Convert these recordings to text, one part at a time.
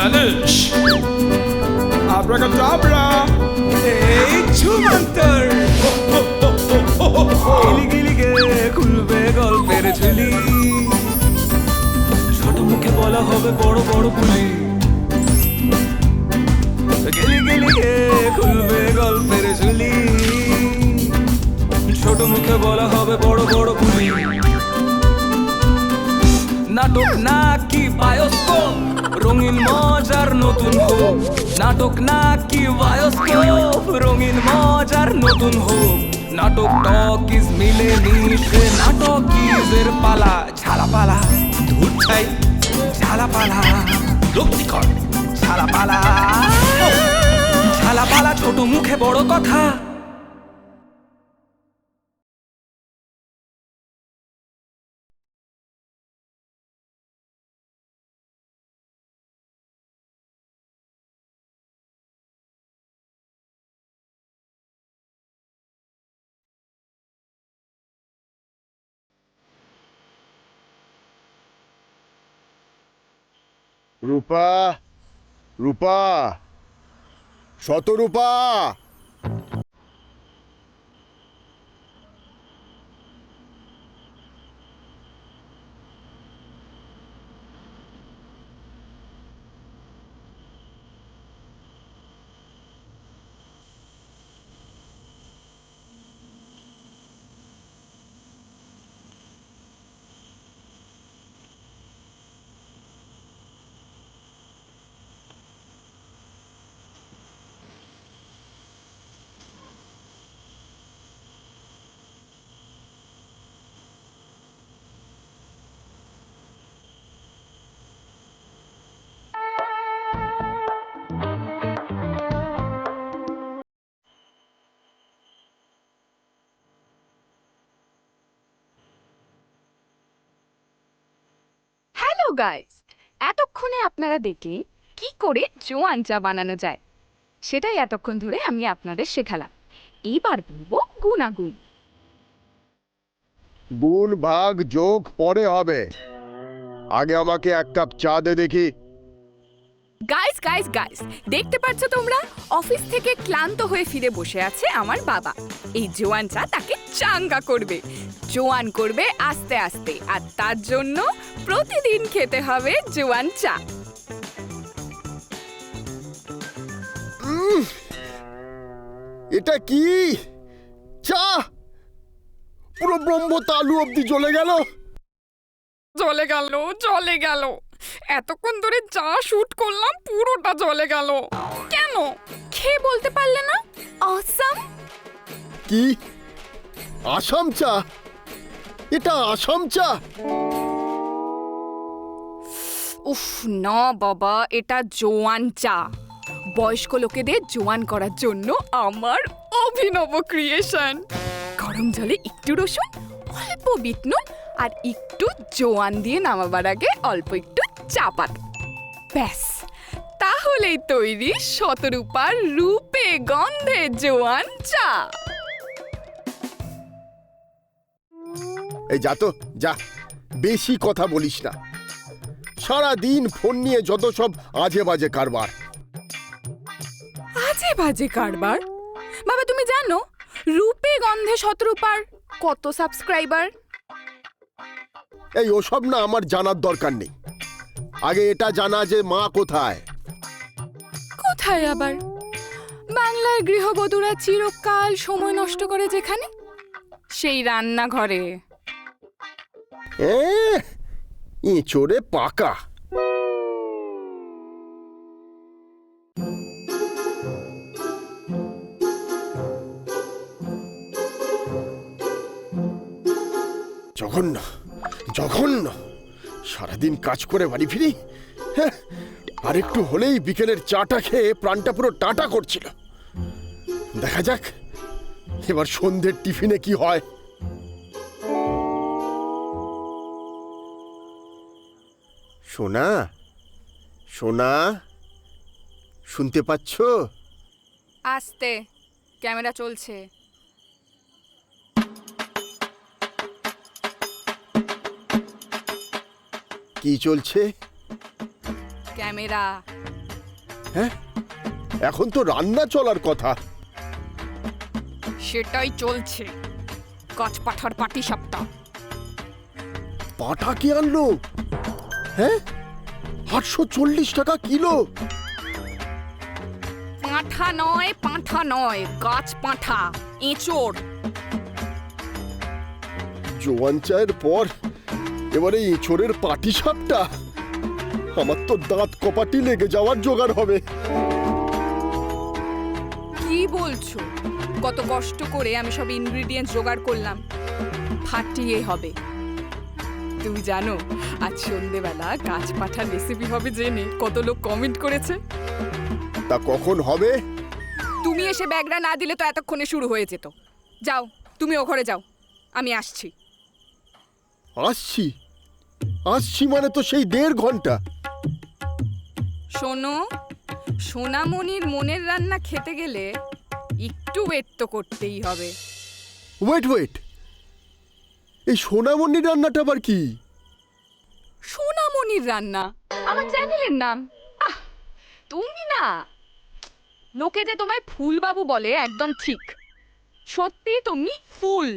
Vanish আব্রাকাডাব্রা এই ছুমন্তর গিলি গিলি গে খুলবে গল্পের ঝুলি, ছোট মুখে বলা হবে বড় বড় বুলি। গিলি গিলি গে খুলবে গল্পের ঝুলি, ছোট মুখে বলা হবে বড় বড় বুলি। নাটক নাকি বায়োস্কোপ, রঙিন মজার নতুন হোক। নাটক নাকি বায়োস্কোপ, রঙিন মজার নতুন হোক। নাটক টকিজ মিলে মিশে নাটকিজের পালা। ঝালাপালা ধূর ছাই, ঝালাপালা লক্ষ্মীকর, ঝালাপালা ঝালাপালা ছোট মুখে বড় কথা। রূপা, রূপা, শতরূপা। হ্যালো গাইস, এতক্ষণে আপনারা দেখলে কি করে জোয়ান চা বানানো যায়, সেটাই এতক্ষণ ধরে আমি আপনাদের শেখালাম। এইবার বলবো গুণাগুণ। গুণ ভাগ যোগ পরে হবে, আগে আমাকে এক কাপ চা দে দেখি। গাইস গাইস গাইস, দেখতে পাচ্ছ তোমরা, অফিস থেকে ক্লান্ত হয়ে ফিরে বসে আছে আমার বাবা। এই জোয়ান চা তাকে চাঙ্গা করবে, জোয়ান করবে আস্তে আস্তে, আর তার জন্য প্রতিদিন খেতে হবে জোয়ান চা। এটা কি চা? পুরো ব্রহ্ম তালু অব্দি জ্বলে গেল। জ্বলে গেল, জ্বলে গেল, এতক্ষণ ধরে চা শুট করলাম, পুরোটা জ্বলে গেল। কেন খেয়ে বলতে পারলে না অসাম? কি আসাম চা? এটা আসাম চা? উফ না বাবা, এটা জোয়ান চা। বয়স্ক লোকেদের জোয়ান করার জন্য আমার অভিনব ক্রিয়েশন। গরম জলে একটু রসুন, অল্প বিট নুন আর একটু জোয়ান দিয়ে নামাবার আগে অল্প একটু চা পাতা, ব্যাস তাহলেই তৈরি শতরূপার রূপে গন্ধে জোয়ান চা। এই যা তো যা, বেশি কথা বলিস না। সারা দিন ফোন নিয়ে যত সব আজে বাজে কারবার। আজে বাজে কারবার? বাবা তুমি জানো রূপে গন্ধে শতরূপার কত সাবস্ক্রাইবার? এই ওসব না আমার জানার দরকার নেই, আগে এটা জানা যে মা কোথায়। কোথায় আবার? বাংলার গৃহবধূরা চিরকাল সময় নষ্ট করে যেখানে, সেই রান্নাঘরে। এঁচোড়ে পাকা। জঘন্য, জঘন্য। সারাদিন কাজ করে বাড়ি ফিরি, হ্যাঁ, আর একটু হলেই বিকেলের চাটা খেয়ে প্রাণটা পুরো টাটা করছিল। দেখা যাক এবার সন্ধ্যের টিফিনে কি হয়। সোনা, সোনা, শুনতে পাচ্ছ? আস্তে, ক্যামেরা চলছে। কি চলছে? ক্যামেরা। হ্যাঁ, এখন তো রান্না চলার কথা। সেটাই চলছে, গাছ পাঠার পাটি সাপটা। পাঠা কি আনলো? হ্যাঁ, 840 টাকা কিলো। পাঁঠা নয়, গাছ পাঁঠা, এঁচোড়। জোয়ান চায়ের পর এবারে এঁচোড়ের পাটি সাপটা, আমার তো দাঁত কপাটি লেগে যাওয়ার জোগাড় হবে। কি বলছো? কত কষ্ট করে আমি সব ইনগ্রিডিয়েন্টস জোগাড় করলাম, ফাটিয়ে হবে। তুমি জানো আজ সন্ধেবেলা গাছ পাঠার রেসিপি হবে জেনে কত লোক কমেন্ট করেছে? তা কখন হবে? তুমি এসে ব্যাগটা না দিলে তো এতক্ষণে শুরু হয়ে যেত। যাও, তুমি ও ঘরে যাও, আমি আসছি। আসছি আসছি মানে তো সেই 1.5 ঘন্টা। শোনো, সোনামণির মনের রান্না খেতে গেলে একটু ওয়েট তো করতেই হবে। ওয়েট, এই সোনামণির রান্নাটা আবার কি? সোনামণির রান্না আমার চ্যানেলের নাম। তুমি না, লোকে যে তোমায় ফুলবাবু বলে একদম ঠিক, সত্যি তুমি ফুল।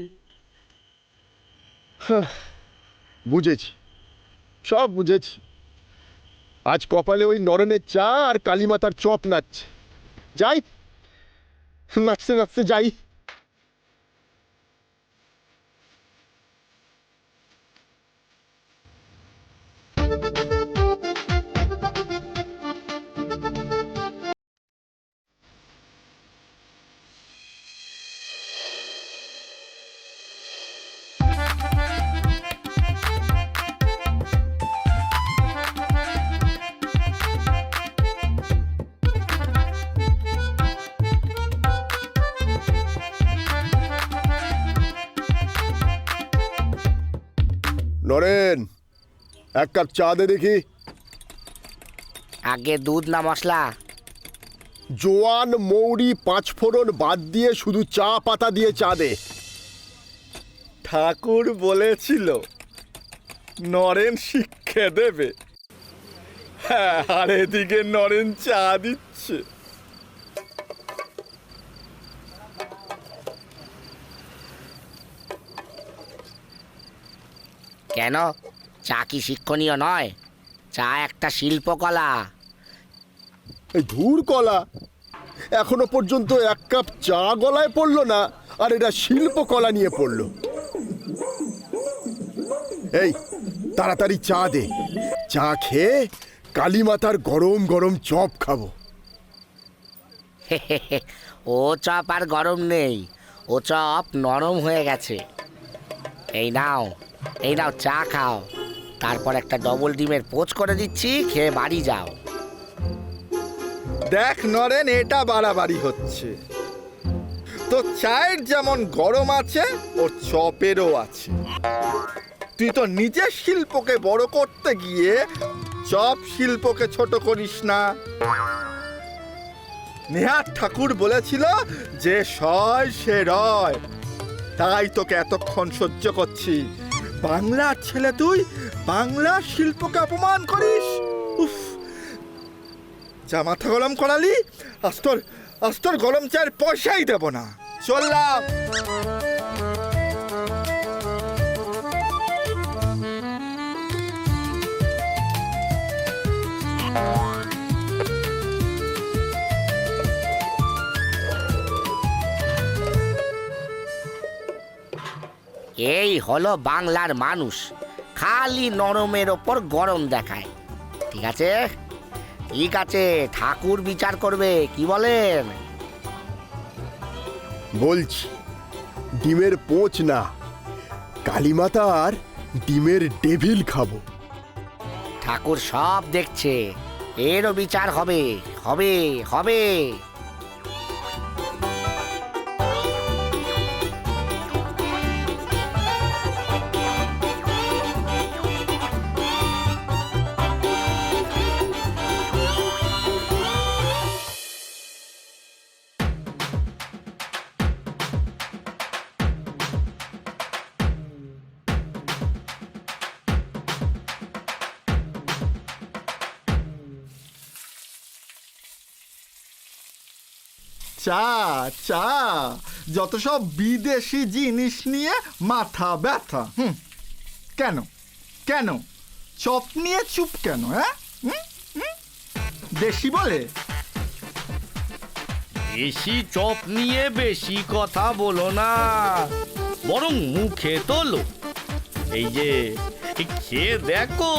বুঝেছি, সব বুঝেছি। আজ কপালে ওই নরেনের চা আর কালীমাতার চপ নাচছে। যাই, নাচতে নাচতে যাই। নরেন, 1 কাপ চা দে দেখি। আগে দুধ না মশলা? জোয়ান, মৌরি, 5 ফোড়ন বাদ দিয়ে শুধু চা পাতা দিয়ে চা দে। ঠাকুর বলেছিল নরেন শিক্ষা দেবে। হ্যাঁ, আর এদিকে নরেন চা দিচ্ছে। কেন, চা কি শিক্ষণীয় নয়? চা একটা শিল্পকলা। এই ধুর কলা, এখনো পর্যন্ত 1 কাপ চা গলায় পড়লো না, আর এটা শিল্পকলা নিয়ে পড়লো। এই তাড়াতাড়ি চা দে, চা খেয়ে কালীমাতার গরম গরম চপ খাবো। ও চপ আর গরম নেই, ও চপ নরম হয়ে গেছে। এই নাও চা খাও, তারপর একটা ডবল ডিমের পোচ করে দিচ্ছি, খেয়ে বাড়ি যাও। দেখ নরেন, এটা বাড়াবাড়ি হচ্ছে। তো চায়ের যেমন গরম আছে, ওর চপেরও আছে। তুই তো নিজের শিল্পকে বড় করতে গিয়ে চপ শিল্পকে ছোট করিস না। নেহাত ঠাকুর বলেছিল যে সয় সে রয়, তাই তোকে এতক্ষণ সহ্য করছি। বাংলার ছেলে তুই, বাংলার শিল্পকে অপমান করিস। উফ, যা মাথা গরম করালি, আস্তর গরম চায়ের পয়সাই দেব না। চললাম। এই হলো বাংলার মানুষ, খালি নরমের ওপর গরম দেখায়। ঠিক আছে, ঠাকুর বিচার করবে, কি বলেন? বলছি, ডিমের পোচ না, কালীমাতার ডিমের ডেভিল খাবো। ঠাকুর সব দেখছে, এরও বিচার হবে হবে হবে। চা চা যত সব বিদেশি জিনিস নিয়ে মাথা ব্যথা। কেন কেন চপ নিয়ে চুপ কেন? হ্যাঁ, দেশি বলে? বেশি চপ নিয়ে বেশি কথা বলো না, বরং মুখে তোলো। এই যে খেয়ে দেখো,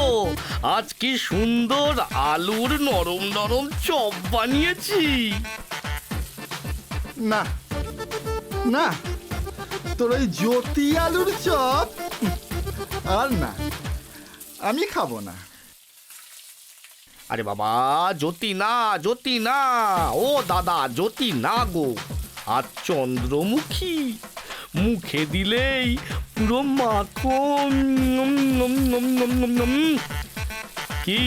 আজ কি সুন্দর আলুর নরম নরম চপ বানিয়েছি। না না, তোর ওই জ্যোতি আলুর চপ আর না, আমি খাবো না। আরে বাবা, জ্যোতি না, জ্যোতি না, ও দাদা, জ্যোতি না গো, আর চন্দ্রমুখী। মুখে দিলেই পুরো মাখন। কি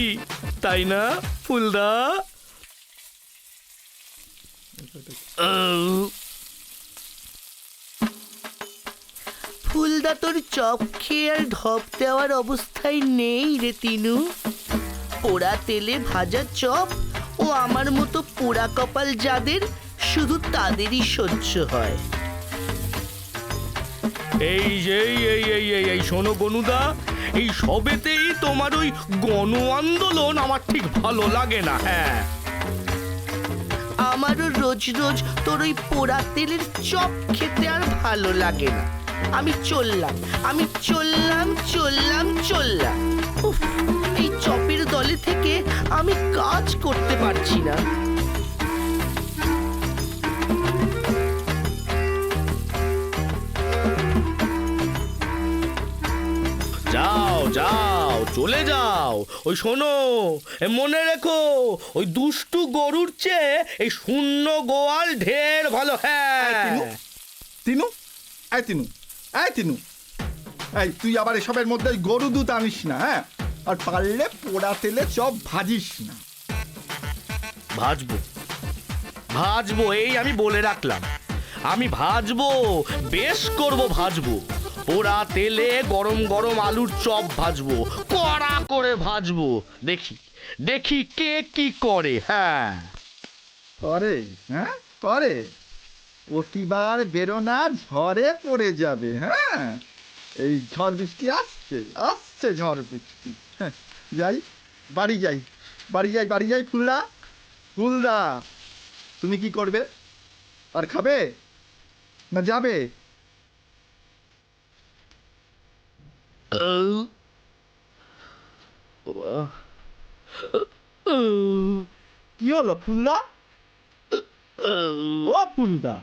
তাই না ফুলদা? ফুলদা তোর চপ খেয়ে আর ঢপ দেওয়ার অবস্থায় নেই রে তিনু। পোড়া তেলে ভাজা চপ ও আমার মতো পোড়া কপাল যাদের, শুধু তাদেরই সহ্য হয়। এই যে এই শোনো গনুদা, এই সবেতেই তোমার ওই গণ আন্দোলন আমার ঠিক ভালো লাগে না। হ্যাঁ, আমারও রোজ রোজ তোর ওই পোড়া তেলের চপ খেতে আর ভালো লাগে না। আমি চললাম, আমি চললাম চললাম চললাম। উফ, এই চপের দলে থেকে আমি কাজ করতে পারছি না। যাও যাও, চলে যাও। ওই শোনো, মনে রেখো, ওই দুষ্টু গরুর চেয়ে এই শূন্য গোয়াল ঢের ভালো। হ্যাঁ তিনু, এই তিনু, এই তিনু, এই তুই আবার এসবের মধ্যে ওই গরু দুধ আনিস না। হ্যাঁ, আর পারলে পোড়া তেলে চপ ভাজিস না। ভাজবো ভাজবো, এই আমি বলে রাখলাম, আমি ভাজবো, বেশ করব ভাজবো। পোড়া তেলে গরম গরম আলুর চপ ভাজবো, কড়া করে ভাজবো। দেখি দেখি কে কি করে। হ্যাঁ, করে, হ্যাঁ করে, প্রতিবার বেরোনা ঝড়ে পড়ে যাবে। হ্যাঁ, এই ঝড় বৃষ্টি আসছে, আসছে ঝড় বৃষ্টি। হ্যাঁ, যাই, বাড়ি যাই, বাড়ি যাই, বাড়ি যাই। ফুলদা, ফুলদা, তুমি কি করবে? আর খাবে না যাবে? কি হলো ফুলদা? ও ফুলদা,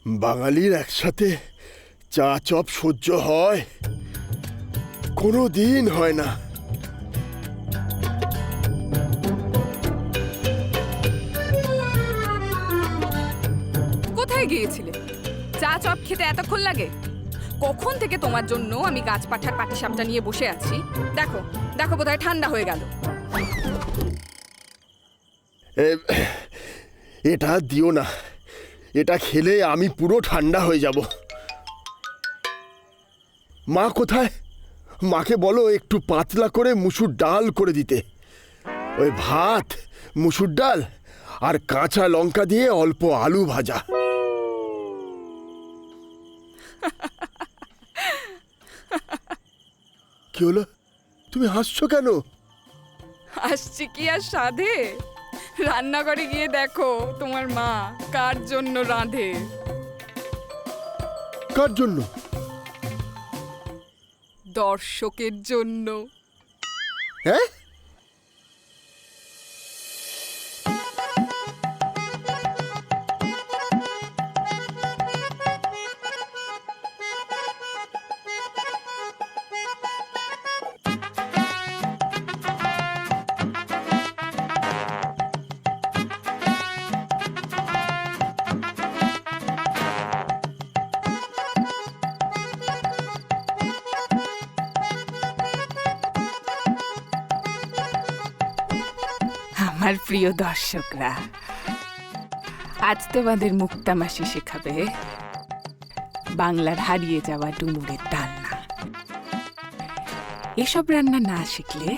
বাঙালির একসাথে চা চপ সহ্য হয়? কোনো দিন হয় না। কোথায় গিয়েছিলে? চা চপ খেতে এতক্ষণ লাগে? কখন থেকে তোমার জন্য আমি গাছ পাঠার পাটিসাপটা নিয়ে বসে আছি। দেখো দেখো, বোধহয় ঠান্ডা হয়ে গেল। এটা দিও না, এটা খেলে আমি পুরো ঠান্ডা হয়ে যাব। মা কোথায়? মাকে বলো একটু পাতলা করে মুসুর ডাল করে দিতে। ওই ভাত, মুসুর ডাল আর কাঁচা লঙ্কা দিয়ে অল্প আলু ভাজা। কি হলো? তুমি হাসছো কেন? আসছি কি আর সাধে? রান্নাঘরে গিয়ে দেখো তোমার মা কার জন্য রাঁধে। কার জন্য? দর্শকের জন্য। হ্যাঁ, আমার প্রিয় দর্শকরা, আজ তোমাদের মুক্তা মাসি শেখাবে বাংলার হারিয়ে যাওয়া ডুমুরের ডালনা। এসব রান্না না শিখলে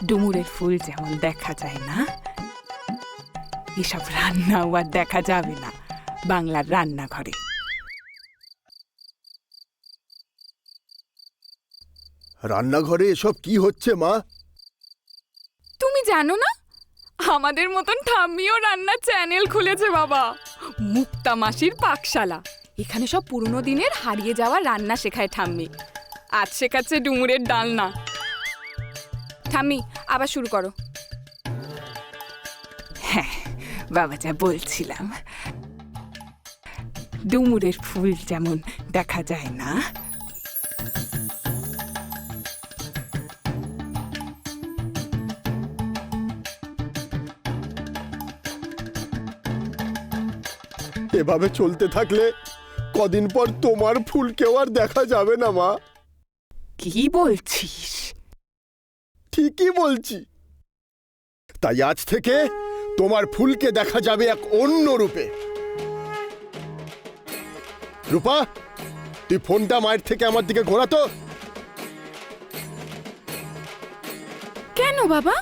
ডুমুরের ফুল যেমন দেখা যায় না, এসব রান্নাও আর দেখা যাবে না বাংলার রান্নাঘরে। রান্নাঘরে এসব কি হচ্ছে মা? তুমি জানো না, আমাদের মতন ঠাম্মিও রান্নার চ্যানেল খুলেছে বাবা, মুক্তা মাসির পাকশালা। এখানে সব পুরনো দিনের হারিয়ে যাওয়া রান্না শেখায় ঠাম্মি। আজ শেখাচ্ছে ডুমুরের ডালনা। ঠাম্মি, আবার শুরু করো। হ্যাঁ বাবা, যা বলছিলাম, ডুমুরের ফুল যেমন দেখা যায় না, এভাবে চলতে থাকলে কদিন পর তোমার ফুলকেও আর দেখা যাবে না মা। কি বলছিস? ঠিকই বলছি। তাই আজ থেকে তোমার ফুলকে দেখা যাবে এক অন্য রূপে। রূপা, তুই ফোনটা মায়ের থেকে আমার দিকে ঘোরাতো। কেন বাবা?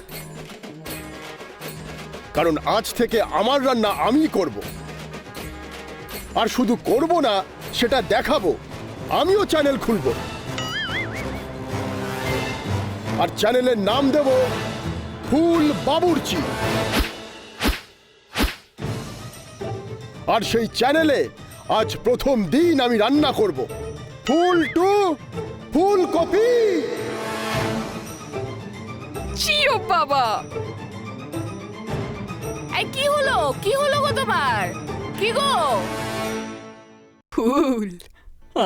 কারণ আজ থেকে আমার রান্না আমি করব। আর শুধু করব না, সেটা দেখাবো। আমিও চ্যানেল খুলব, আর চ্যানেলের নাম দেব ফুল বাবুর্চি। আর সেই চ্যানেলে আজ প্রথম দিন আমি রান্না করব ফুলকপি। চিও বাবা। এই কি হলো গো তোমার? কি গো? ফুল,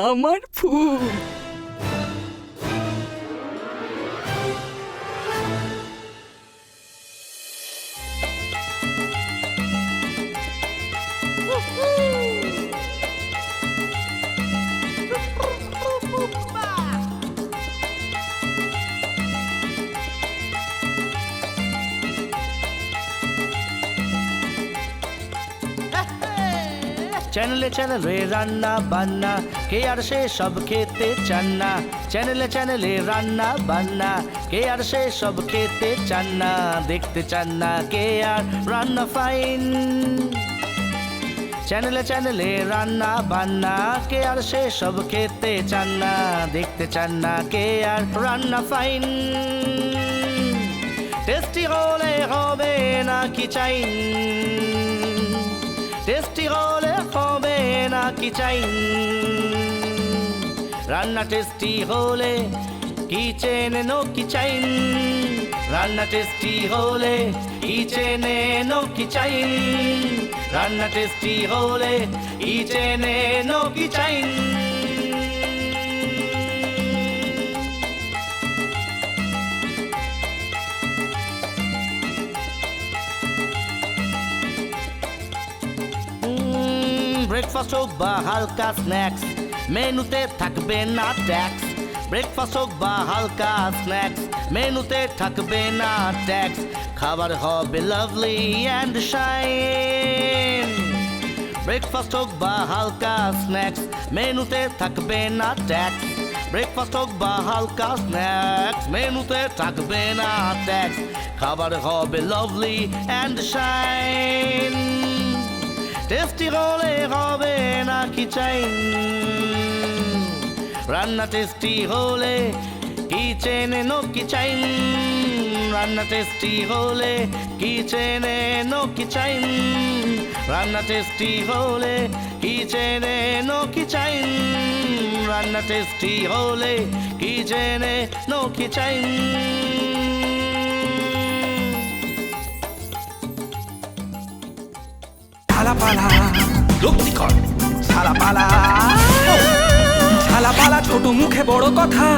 আমার ফুল। চ্যানেলে চ্যানেলে রান্না বান্না, কে আর সে সব খেতে চান না। চ্যানেলে চ্যানেলে রান্না বান্না, কে আর সে সব খেতে চান না। দেখতে চান না কে আর রান্না ফাইন। চ্যানেলে চ্যানেলে রান্না বান্না, কে আর সে সব খেতে চান না। দেখতে চান না কে আর রান্না ফাইন। টেস্টি হলে হবে না কি চাইন, টেস্টি হলে হবে না কি চাইন। রান্না টেস্টি হলে কি চেনে নো কি চাইন। রান্না টেস্টি হলে কি চেনে নো কি চাইন। রান্না টেস্টি হলে কি চেনে নো কি চাইন। ব্রেকফাস্ট হোক বা হালকা স্ন্যাক্স, মেনুতে থাকবে না ট্যাক্স। ব্রেকফাস্ট হোক বা হালকা স্ন্যাক্স, মেনুতে থাকবে না ট্যাক্স। খাবার হবে লাভলি অ্যান্ড শাইন। ব্রেকফাস্ট হোক বা হালকা স্ন্যাক্স, মেনুতে থাকবে না ট্যাক্স। ব্রেকফাস্ট হোক বা হালকা স্ন্যাক্স, মেনুতে থাকবে না ট্যাক্স। খাবার হবে লাভলি অ্যান্ড শাইন। টেস্টি হলে হবে না কি চাইন। রান্না টেস্টি হলে কি চেনে নো কি চাইন। রান্না টেস্টি হলে কি চেনে নো কি চাইন। রান্না টেস্টি হলে কি চেনে নো কি চাইন। রান্না টেস্টি হলে কি চেনে নো কি চাইন। ঝালাপালা লক্ষ্মীকর ঝালাপালা ঝালাপালা ছোট মুখে বড় কথা।